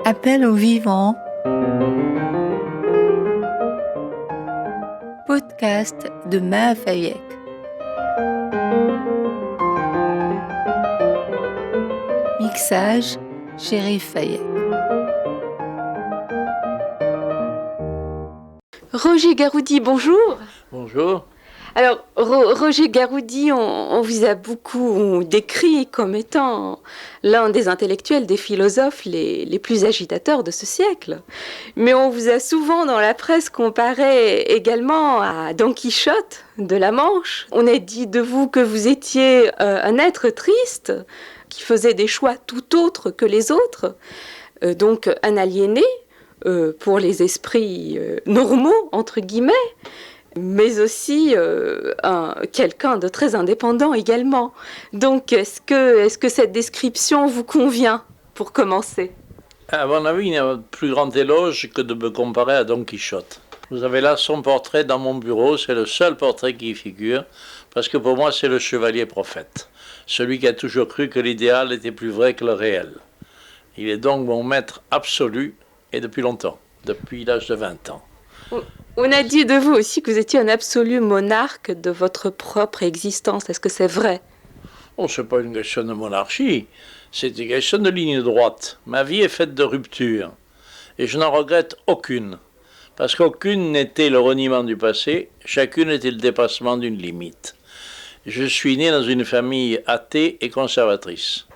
Appel au vivant. Podcast de Maa Fayek. Mixage Chérif Fayek. Roger Garoudi, bonjour. Bonjour. Alors, Roger Garoudi, on vous a beaucoup décrit comme étant l'un des intellectuels, des philosophes les plus agitateurs de ce siècle. Mais on vous a souvent dans la presse comparé également à Don Quichotte de la Manche. On a dit de vous que vous étiez un être triste, qui faisait des choix tout autres que les autres, donc un aliéné pour les esprits normaux, entre guillemets, mais aussi quelqu'un de très indépendant également. Donc, est-ce que cette description vous convient, pour commencer ? À mon avis, il n'y a plus grand éloge que de me comparer à Don Quichotte. Vous avez là son portrait dans mon bureau, c'est le seul portrait qui y figure, parce que pour moi, c'est le chevalier prophète, celui qui a toujours cru que l'idéal était plus vrai que le réel. Il est donc mon maître absolu, et depuis longtemps, depuis l'âge de 20 ans. On a dit de vous aussi que vous étiez un absolu monarque de votre propre existence. Est-ce que c'est vrai ? Oh, ce n'est pas une question de monarchie, c'est une question de ligne droite. Ma vie est faite de ruptures, et je n'en regrette aucune, parce qu'aucune n'était le reniement du passé, chacune était le dépassement d'une limite. Je suis né dans une famille athée et conservatrice.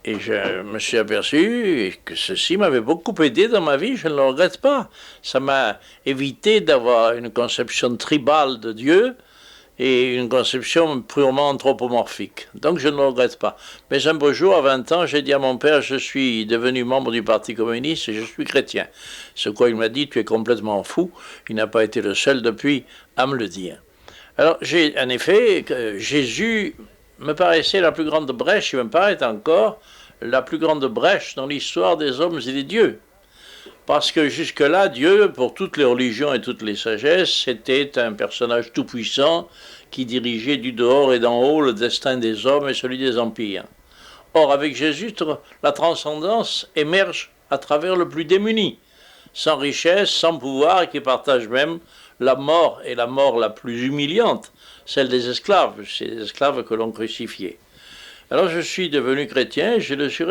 Et je me suis aperçu que ceci m'avait beaucoup aidé dans ma vie, je ne le regrette pas. Ça m'a évité d'avoir une conception tribale de Dieu et une conception purement anthropomorphique. Donc je ne le regrette pas. Mais un beau jour, à 20 ans, j'ai dit à mon père, je suis devenu membre du Parti communiste et je suis chrétien. Ce quoi il m'a dit, tu es complètement fou. Il n'a pas été le seul depuis à me le dire. Alors, en effet, Jésus me paraissait la plus grande brèche, il me paraît encore la plus grande brèche dans l'histoire des hommes et des dieux. Parce que jusque-là, Dieu, pour toutes les religions et toutes les sagesses, c'était un personnage tout-puissant qui dirigeait du dehors et d'en haut le destin des hommes et celui des empires. Or, avec Jésus, la transcendance émerge à travers le plus démuni, sans richesse, sans pouvoir, et qui partage même la mort, et la mort la plus humiliante, celle des esclaves, c'est les esclaves que l'on crucifiait. Alors je suis devenu chrétien, et je suis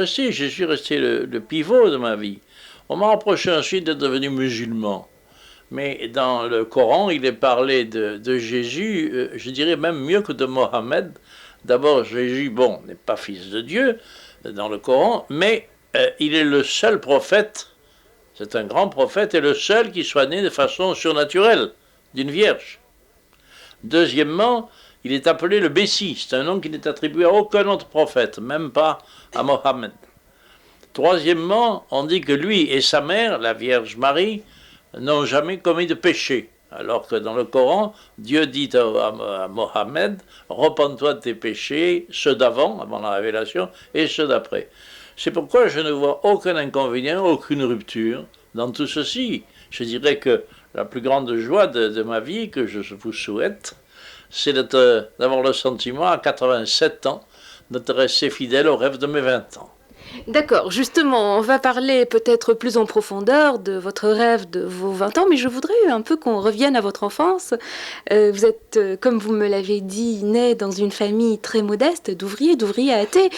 resté le pivot de ma vie. On m'a reproché ensuite d'être devenu musulman. Mais dans le Coran, il est parlé de Jésus, je dirais même mieux que de Mohammed. D'abord, Jésus, bon, n'est pas fils de Dieu dans le Coran, mais il est le seul prophète, c'est un grand prophète, et le seul qui soit né de façon surnaturelle, d'une vierge. Deuxièmement, il est appelé le Messie, c'est un nom qui n'est attribué à aucun autre prophète, même pas à Mohammed. Troisièmement, on dit que lui et sa mère, la Vierge Marie, n'ont jamais commis de péché. Alors que dans le Coran, Dieu dit à Mohammed, repens-toi de tes péchés, ceux d'avant, avant la révélation, et ceux d'après. C'est pourquoi je ne vois aucun inconvénient, aucune rupture dans tout ceci. Je dirais que la plus grande joie de ma vie, que je vous souhaite, c'est d'avoir le sentiment, à 87 ans, d'être resté fidèle au rêve de mes 20 ans. D'accord, justement, on va parler peut-être plus en profondeur de votre rêve de vos 20 ans, mais je voudrais un peu qu'on revienne à votre enfance. Vous êtes, comme vous me l'avez dit, né dans une famille très modeste, d'ouvriers athées,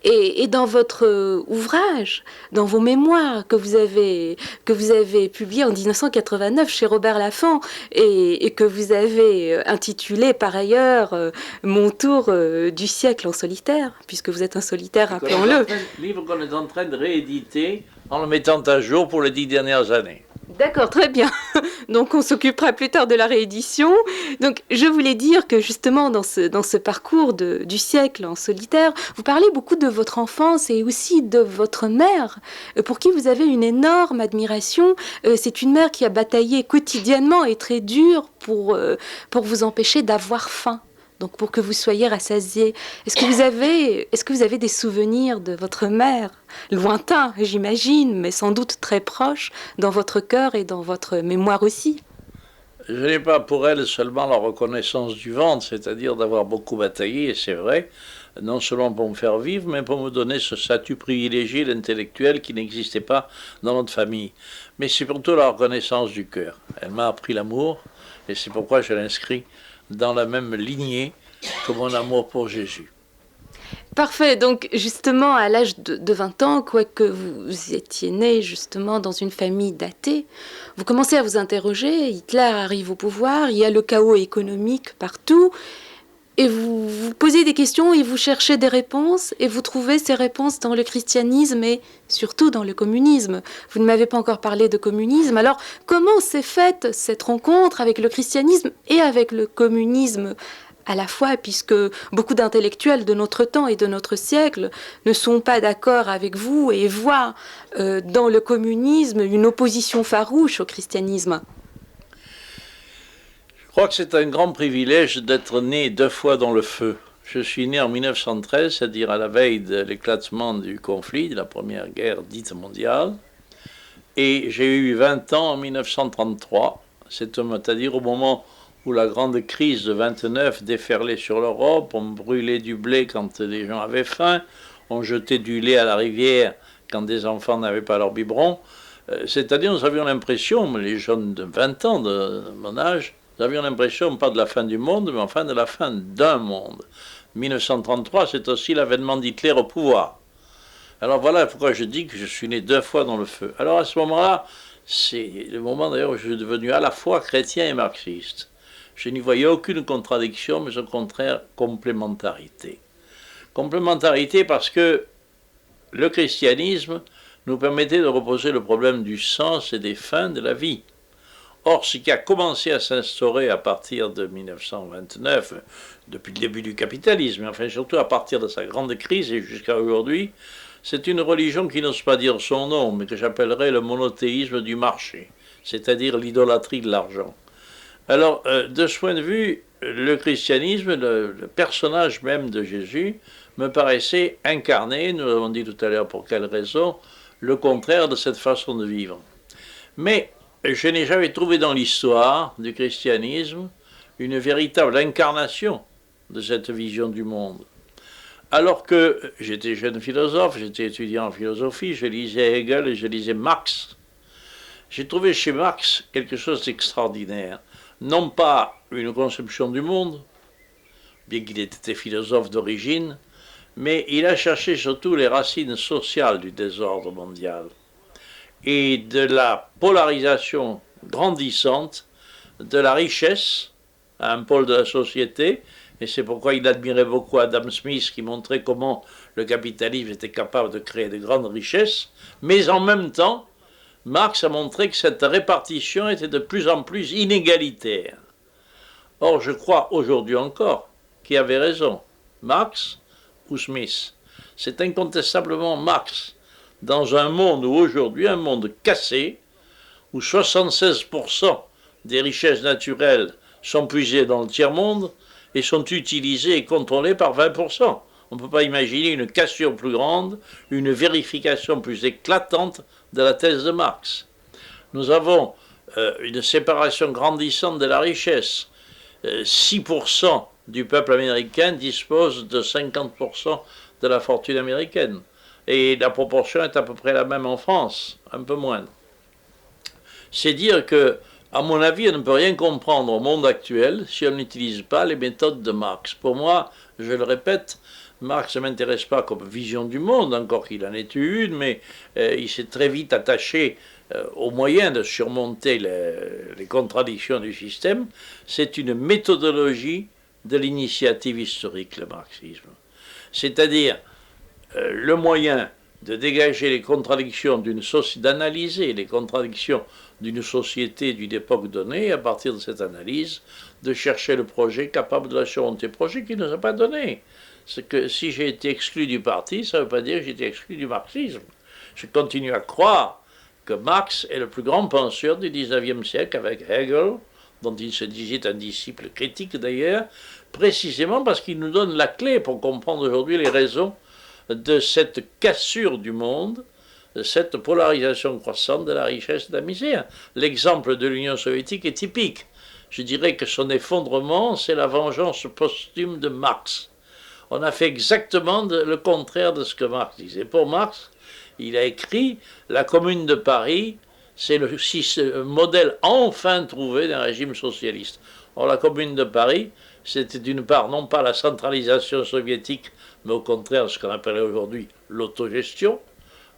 et dans votre ouvrage, dans vos mémoires que vous avez publiés en 1989 chez Robert Laffont, et que vous avez intitulé par ailleurs « Mon tour du siècle en solitaire », puisque vous êtes un solitaire, rappelons-le. Livre qu'on est en train de rééditer en le mettant à jour pour les 10 dernières années. D'accord, très bien. Donc on s'occupera plus tard de la réédition. Donc je voulais dire que justement dans ce parcours du siècle en solitaire, vous parlez beaucoup de votre enfance et aussi de votre mère, pour qui vous avez une énorme admiration. C'est une mère qui a bataillé quotidiennement et très dur pour vous empêcher d'avoir faim. Donc pour que vous soyez rassasiés. Est-ce que vous avez des souvenirs de votre mère, lointains, j'imagine, mais sans doute très proches, dans votre cœur et dans votre mémoire aussi ? Je n'ai pas pour elle seulement la reconnaissance du ventre, c'est-à-dire d'avoir beaucoup bataillé, et c'est vrai, non seulement pour me faire vivre, mais pour me donner ce statut privilégié d'intellectuel qui n'existait pas dans notre famille. Mais c'est plutôt la reconnaissance du cœur. Elle m'a appris l'amour, et c'est pourquoi je l'inscris dans la même lignée que mon amour pour Jésus. Parfait, donc justement à l'âge de 20 ans, quoique vous étiez né justement dans une famille d'athées, vous commencez à vous interroger, Hitler arrive au pouvoir, il y a le chaos économique partout, et vous vous posez des questions et vous cherchez des réponses, et vous trouvez ces réponses dans le christianisme et surtout dans le communisme. Vous ne m'avez pas encore parlé de communisme, alors comment s'est faite cette rencontre avec le christianisme et avec le communisme à la fois, puisque beaucoup d'intellectuels de notre temps et de notre siècle ne sont pas d'accord avec vous et voient dans le communisme une opposition farouche au christianisme. Je crois que c'est un grand privilège d'être né 2 fois dans le feu. Je suis né en 1913, c'est-à-dire à la veille de l'éclatement du conflit, de la première guerre dite mondiale, et j'ai eu 20 ans en 1933, c'est-à-dire au moment où la grande crise de 29 déferlait sur l'Europe, on brûlait du blé quand les gens avaient faim, on jetait du lait à la rivière quand des enfants n'avaient pas leur biberon. C'est-à-dire, nous avions l'impression, les jeunes de 20 ans de mon âge, nous avions l'impression, pas de la fin du monde, mais enfin de la fin d'un monde. 1933, c'est aussi l'avènement d'Hitler au pouvoir. Alors voilà pourquoi je dis que je suis né 2 fois dans le feu. Alors à ce moment-là, c'est le moment d'ailleurs où je suis devenu à la fois chrétien et marxiste. Je n'y voyais aucune contradiction, mais au contraire complémentarité. Complémentarité parce que le christianisme nous permettait de reposer le problème du sens et des fins de la vie. Or, ce qui a commencé à s'instaurer à partir de 1929, depuis le début du capitalisme, enfin surtout à partir de sa grande crise et jusqu'à aujourd'hui, c'est une religion qui n'ose pas dire son nom, mais que j'appellerais le monothéisme du marché, c'est-à-dire l'idolâtrie de l'argent. Alors, de ce point de vue, le christianisme, le personnage même de Jésus, me paraissait incarner, nous l'avons dit tout à l'heure pour quelle raison, le contraire de cette façon de vivre. Mais je n'ai jamais trouvé dans l'histoire du christianisme une véritable incarnation de cette vision du monde. Alors que j'étais jeune philosophe, j'étais étudiant en philosophie, je lisais Hegel et je lisais Marx. J'ai trouvé chez Marx quelque chose d'extraordinaire. Non pas une conception du monde, bien qu'il ait été philosophe d'origine, mais il a cherché surtout les racines sociales du désordre mondial et de la polarisation grandissante de la richesse à un pôle de la société, et c'est pourquoi il admirait beaucoup Adam Smith qui montrait comment le capitalisme était capable de créer de grandes richesses, mais en même temps, Marx a montré que cette répartition était de plus en plus inégalitaire. Or, je crois aujourd'hui encore qu'il avait raison, Marx ou Smith. C'est incontestablement Marx, dans un monde où aujourd'hui, un monde cassé, où 76% des richesses naturelles sont puisées dans le tiers-monde et sont utilisées et contrôlées par 20%. On ne peut pas imaginer une cassure plus grande, une vérification plus éclatante de la thèse de Marx. Nous avons une séparation grandissante de la richesse. 6% du peuple américain dispose de 50% de la fortune américaine. Et la proportion est à peu près la même en France, un peu moindre. C'est dire que, à mon avis, on ne peut rien comprendre au monde actuel si on n'utilise pas les méthodes de Marx. Pour moi, je le répète, Marx ne m'intéresse pas comme vision du monde, encore qu'il en ait eu une, mais il s'est très vite attaché aux moyens de surmonter les contradictions du système. C'est une méthodologie de l'initiative historique, le marxisme. C'est-à-dire le moyen de dégager les contradictions d'une société, d'analyser les contradictions d'une société d'une époque donnée, et à partir de cette analyse, de chercher le projet capable de la surmonter. Projet qui ne nous a pas donné. C'est que si j'ai été exclu du parti, ça ne veut pas dire que j'ai été exclu du marxisme. Je continue à croire que Marx est le plus grand penseur du XIXe siècle avec Hegel, dont il se disait un disciple critique d'ailleurs, précisément parce qu'il nous donne la clé pour comprendre aujourd'hui les raisons de cette cassure du monde, de cette polarisation croissante de la richesse et de la misère. L'exemple de l'Union soviétique est typique. Je dirais que son effondrement, c'est la vengeance posthume de Marx. On a fait exactement le contraire de ce que Marx disait. Pour Marx, il a écrit la Commune de Paris, c'est le modèle enfin trouvé d'un régime socialiste. Or, la Commune de Paris, c'était d'une part non pas la centralisation soviétique, mais au contraire ce qu'on appellerait aujourd'hui l'autogestion.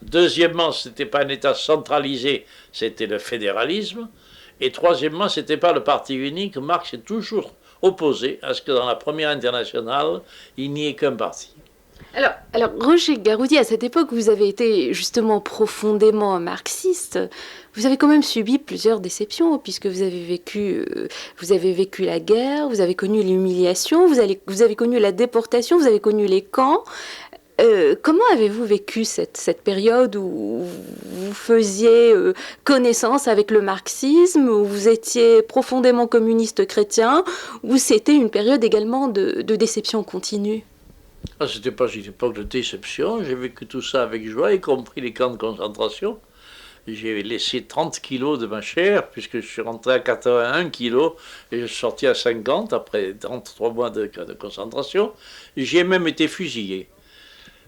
Deuxièmement, ce n'était pas un État centralisé, c'était le fédéralisme. Et troisièmement, ce n'était pas le parti unique. Marx est toujours opposé à ce que dans la première internationale, il n'y ait qu'un parti. Alors, Roger Garoudi, à cette époque, vous avez été justement profondément marxiste. Vous avez quand même subi plusieurs déceptions, puisque vous avez vécu la guerre, vous avez connu l'humiliation, vous avez connu la déportation, vous avez connu les camps. Comment avez-vous vécu cette période où vous faisiez connaissance avec le marxisme, où vous étiez profondément communiste chrétien, où c'était une période également de déception continue? C'était pas une époque de déception, j'ai vécu tout ça avec joie, y compris les camps de concentration. J'ai laissé 30 kilos de ma chair, puisque je suis rentré à 81 kilos, et je suis sorti à 50 après 33 mois de concentration. J'ai même été fusillé.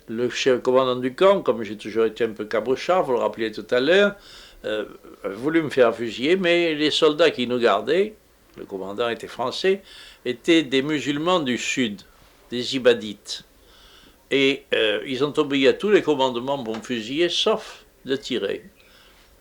Le chef commandant du camp, comme j'ai toujours été un peu cabochard, vous le rappeliez tout à l'heure, a voulu me faire fusiller, mais les soldats qui nous gardaient, le commandant était français, étaient des musulmans du sud, des ibadites. Et ils ont obéi à tous les commandements pour me fusiller, sauf de tirer.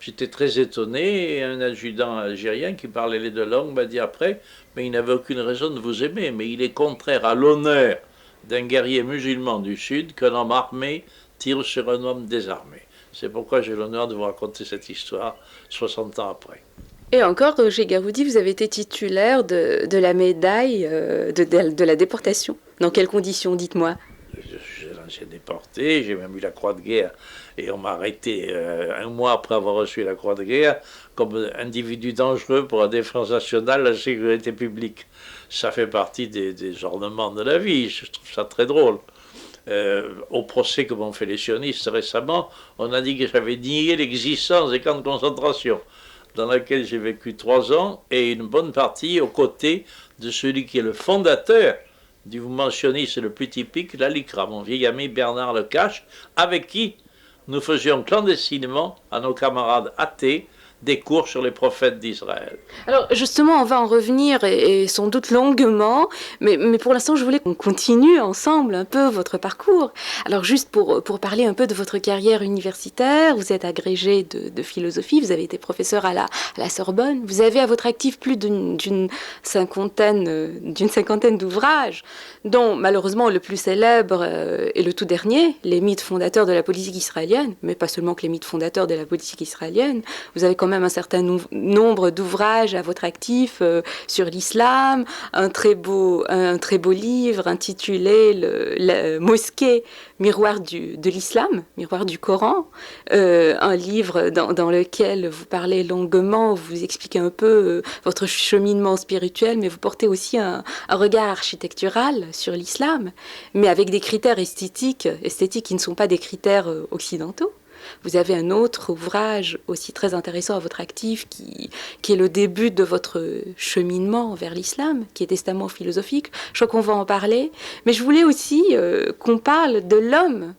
J'étais très étonné, et un adjudant algérien qui parlait les deux langues m'a dit après, mais il n'avait aucune raison de vous aimer, mais il est contraire à l'honneur d'un guerrier musulman du Sud qu'un homme armé tire sur un homme désarmé. C'est pourquoi j'ai l'honneur de vous raconter cette histoire 60 ans après. Et encore, Roger Garoudi, vous avez été titulaire de la médaille de la déportation. Dans quelles conditions, dites-moi? Je suis un ancien déporté, j'ai même eu la croix de guerre, et on m'a arrêté un mois après avoir reçu la croix de guerre comme individu dangereux pour la défense nationale, la sécurité publique. Ça fait partie des ornements de la vie, je trouve ça très drôle. Au procès que m'ont fait les sionistes récemment, on a dit que j'avais nié l'existence des camps de concentration, dans lesquels j'ai vécu 3 ans, et une bonne partie aux côtés de celui qui est le fondateur du mouvement sioniste le plus typique, l'ALICRA, mon vieil ami Bernard Lecache, avec qui nous faisions clandestinement à nos camarades athées des cours sur les prophètes d'Israël. Alors justement, on va en revenir et sans doute longuement, mais pour l'instant, je voulais qu'on continue ensemble un peu votre parcours. Alors juste pour parler un peu de votre carrière universitaire, vous êtes agrégé de philosophie, vous avez été professeur à la Sorbonne, vous avez à votre actif plus d'une cinquantaine d'ouvrages, dont malheureusement le plus célèbre est le tout dernier, les mythes fondateurs de la politique israélienne, mais pas seulement que les mythes fondateurs de la politique israélienne. Vous avez quand même un certain nombre d'ouvrages à votre actif sur l'islam, un très beau livre intitulé la Mosquée miroir de l'islam, miroir du Coran, un livre dans lequel vous parlez longuement, vous expliquez un peu votre cheminement spirituel, mais vous portez aussi un regard architectural sur l'islam, mais avec des critères esthétiques qui ne sont pas des critères occidentaux. Vous avez un autre ouvrage aussi très intéressant à votre actif qui est le début de votre cheminement vers l'islam, qui est Testament philosophique. Je crois qu'on va en parler. Mais je voulais aussi qu'on parle de l'homme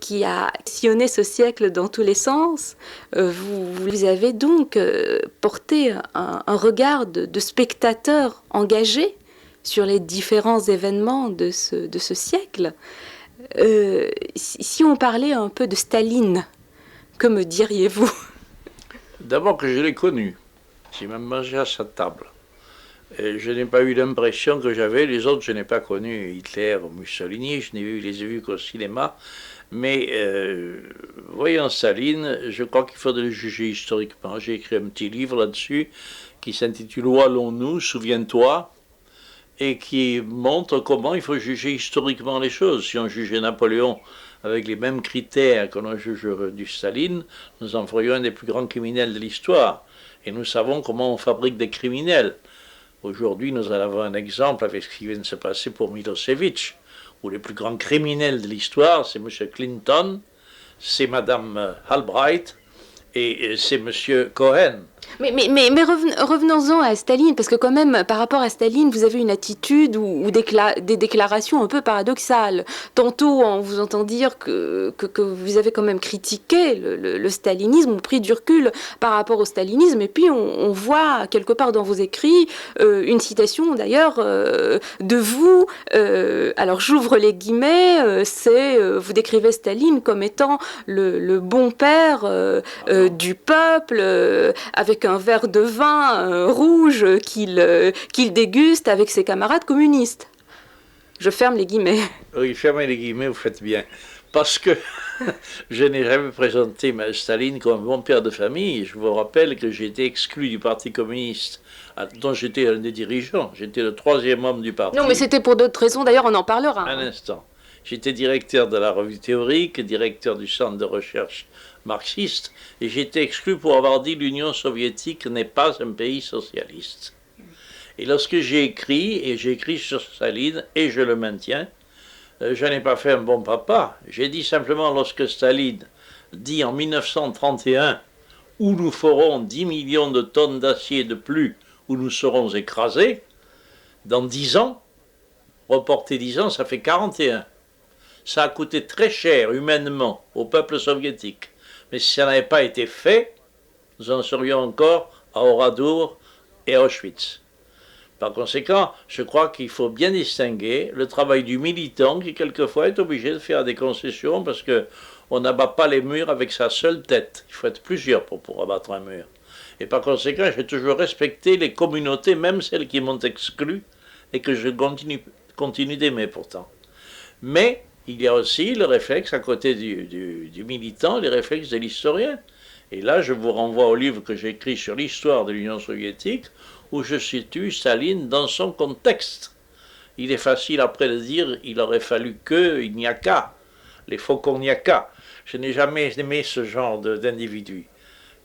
qui a sillonné ce siècle dans tous les sens. Vous avez donc porté un regard de spectateur engagé sur les différents événements de ce siècle. Si on parlait un peu de Staline, que me diriez-vous? D'abord que je l'ai connu. J'ai même mangé à sa table. Et je n'ai pas eu l'impression que j'avais. Les autres, je n'ai pas connu Hitler ou Mussolini. Je les ai vus qu'au cinéma. Mais voyant Staline, je crois qu'il faudrait le juger historiquement. J'ai écrit un petit livre là-dessus qui s'intitule « Où allons-nous? Souviens-toi » et qui montre comment il faut juger historiquement les choses. Si on jugeait Napoléon avec les mêmes critères que l'on juge du Staline, nous en ferions un des plus grands criminels de l'histoire. Et nous savons comment on fabrique des criminels. Aujourd'hui, nous allons avoir un exemple avec ce qui vient de se passer pour Milosevic, où les plus grands criminels de l'histoire, c'est M. Clinton, c'est Mme Albright et c'est M. Cohen. Revenons-en à Staline, parce que quand même, par rapport à Staline, vous avez une attitude ou des déclarations un peu paradoxales. Tantôt, on vous entend dire que vous avez quand même critiqué le stalinisme, ou pris du recul par rapport au stalinisme, et puis on voit quelque part dans vos écrits une citation d'ailleurs de vous, alors j'ouvre les guillemets, vous décrivez Staline comme étant le bon père du peuple, avec un verre de vin rouge qu'il déguste avec ses camarades communistes. Je ferme les guillemets. Oui, fermez les guillemets, vous faites bien. Parce que je n'ai jamais présenté Staline comme un bon père de famille. Je vous rappelle que j'ai été exclu du Parti communiste, dont j'étais un des dirigeants. J'étais le 3e homme du parti. Non, mais c'était pour d'autres raisons, d'ailleurs, on en parlera. Un instant. J'étais directeur de la revue théorique, directeur du centre de recherche marxiste, et j'ai été exclu pour avoir dit l'Union soviétique n'est pas un pays socialiste. Et lorsque j'ai écrit sur Staline, et je le maintiens, je n'ai pas fait un bon papa. J'ai dit simplement, lorsque Staline dit en 1931, où nous ferons 10 millions de tonnes d'acier de plus, où nous serons écrasés, dans 10 ans, reporter 10 ans, ça fait 41. Ça a coûté très cher humainement au peuple soviétique. Mais si ça n'avait pas été fait, nous en serions encore à Oradour et à Auschwitz. Par conséquent, je crois qu'il faut bien distinguer le travail du militant qui quelquefois est obligé de faire des concessions parce qu'on n'abat pas les murs avec sa seule tête. Il faut être plusieurs pour abattre un mur. Et par conséquent, j'ai toujours respecté les communautés, même celles qui m'ont exclu et que je continue d'aimer pourtant. Mais il y a aussi le réflexe à côté du militant, les réflexes de l'historien. Et là, je vous renvoie au livre que j'ai écrit sur l'histoire de l'Union soviétique, où je situe Staline dans son contexte. Il est facile après de dire il aurait fallu il n'y a qu'à, les faucons n'y a qu'à. Je n'ai jamais aimé ce genre d'individu.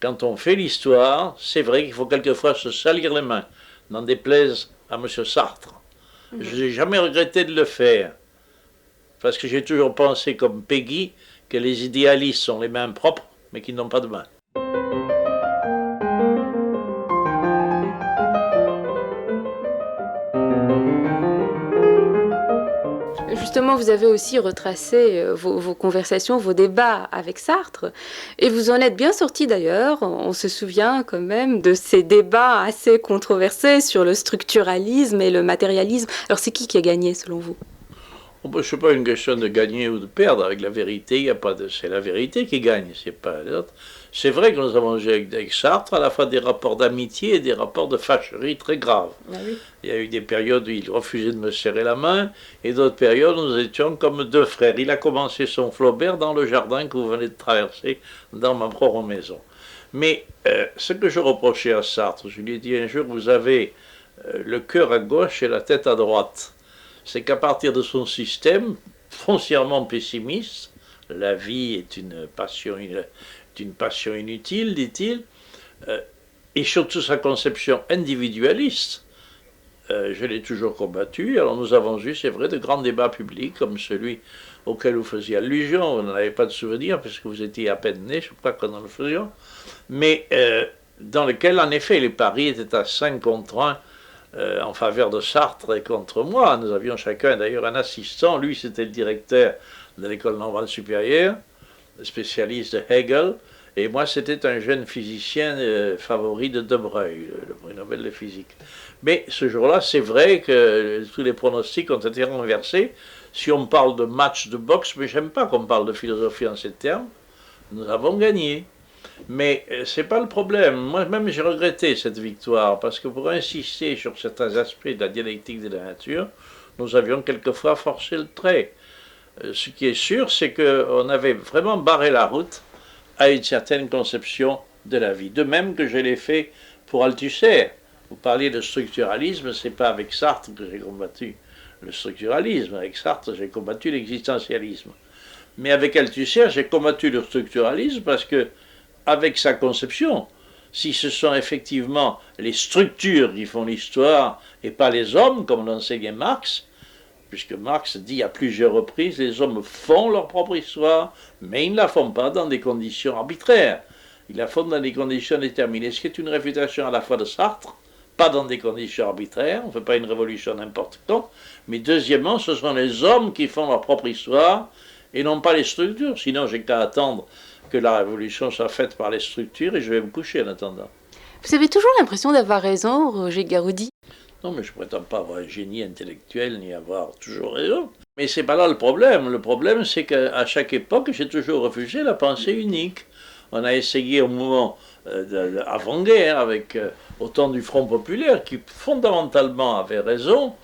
Quand on fait l'histoire, c'est vrai qu'il faut quelquefois se salir les mains, n'en déplaise à M. Sartre. Je n'ai jamais regretté de le faire, parce que j'ai toujours pensé comme Peggy que les idéalistes sont les mains propres, mais qu'ils n'ont pas de main. Justement, vous avez aussi retracé vos conversations, vos débats avec Sartre, et vous en êtes bien sorti d'ailleurs. On se souvient quand même de ces débats assez controversés sur le structuralisme et le matérialisme. Alors c'est qui a gagné selon vous ? Ce n'est pas une question de gagner ou de perdre. Avec la vérité, il y a pas de. C'est la vérité qui gagne, c'est pas l'autre. C'est vrai que nous avons eu avec Sartre à la fois des rapports d'amitié et des rapports de fâcherie très graves. Ah oui. Il y a eu des périodes où il refusait de me serrer la main et d'autres périodes où nous étions comme deux frères. Il a commencé son Flaubert dans le jardin que vous venez de traverser dans ma propre maison. Mais ce que je reprochais à Sartre, je lui ai dit un jour, vous avez le cœur à gauche et la tête à droite. C'est qu'à partir de son système foncièrement pessimiste, la vie est une passion inutile, dit-il, et surtout sa conception individualiste, je l'ai toujours combattu. Alors nous avons eu, c'est vrai, de grands débats publics comme celui auquel vous faisiez allusion. Vous n'en avez pas de souvenir parce que vous étiez à peine né, je crois que nous le faisions, mais dans lequel, en effet, les paris étaient à 5 contre 1 en faveur de Sartre et contre moi. Nous avions chacun d'ailleurs un assistant. Lui, c'était le directeur de l'école normale supérieure, spécialiste de Hegel, et moi, c'était un jeune physicien favori de De Broglie, le prix Nobel de physique. Mais ce jour-là, c'est vrai que tous les pronostics ont été renversés. Si on parle de match de boxe, mais j'aime pas qu'on parle de philosophie en ces termes, nous avons gagné. Mais ce n'est pas le problème. Moi-même, j'ai regretté cette victoire, parce que pour insister sur certains aspects de la dialectique de la nature, nous avions quelquefois forcé le trait. Ce qui est sûr, c'est qu'on avait vraiment barré la route à une certaine conception de la vie. De même que je l'ai fait pour Althusser. Vous parliez de structuralisme, ce n'est pas avec Sartre que j'ai combattu le structuralisme. Avec Sartre, j'ai combattu l'existentialisme. Mais avec Althusser, j'ai combattu le structuralisme parce que, avec sa conception, si ce sont effectivement les structures qui font l'histoire et pas les hommes, comme l'enseignait Marx, puisque Marx dit à plusieurs reprises, les hommes font leur propre histoire, mais ils ne la font pas dans des conditions arbitraires. Il la fonde dans des conditions déterminées, ce qui est une réfutation à la fois de Sartre, pas dans des conditions arbitraires, on ne fait pas une révolution n'importe quand, mais deuxièmement, ce sont les hommes qui font leur propre histoire et non pas les structures. Sinon, j'ai qu'à attendre que la révolution soit faite par les structures et je vais me coucher en attendant. Vous avez toujours l'impression d'avoir raison, Roger Garoudi? Non, mais je ne prétends pas avoir un génie intellectuel ni avoir toujours raison. Mais c'est pas là le problème. Le problème, c'est qu'à chaque époque, j'ai toujours refusé la pensée unique. On a essayé au moment avant-guerre, avec au temps du Front populaire, qui fondamentalement avait raison.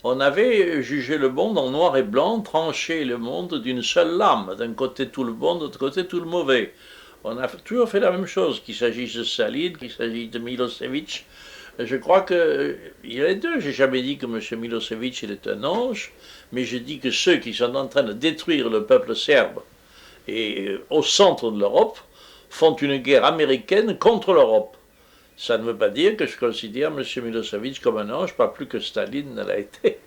On avait jugé le monde en noir et blanc, tranché le monde d'une seule lame, d'un côté tout le bon, de l'autre côté tout le mauvais. On a toujours fait la même chose, qu'il s'agisse de Staline, qu'il s'agisse de Milosevic. Je crois qu'il y a les deux. J'ai jamais dit que M. Milosevic il est un ange, mais je dis que ceux qui sont en train de détruire le peuple serbe et au centre de l'Europe font une guerre américaine contre l'Europe. Ça ne veut pas dire que je considère M. Milosevic comme un ange, pas plus que Staline ne l'a été.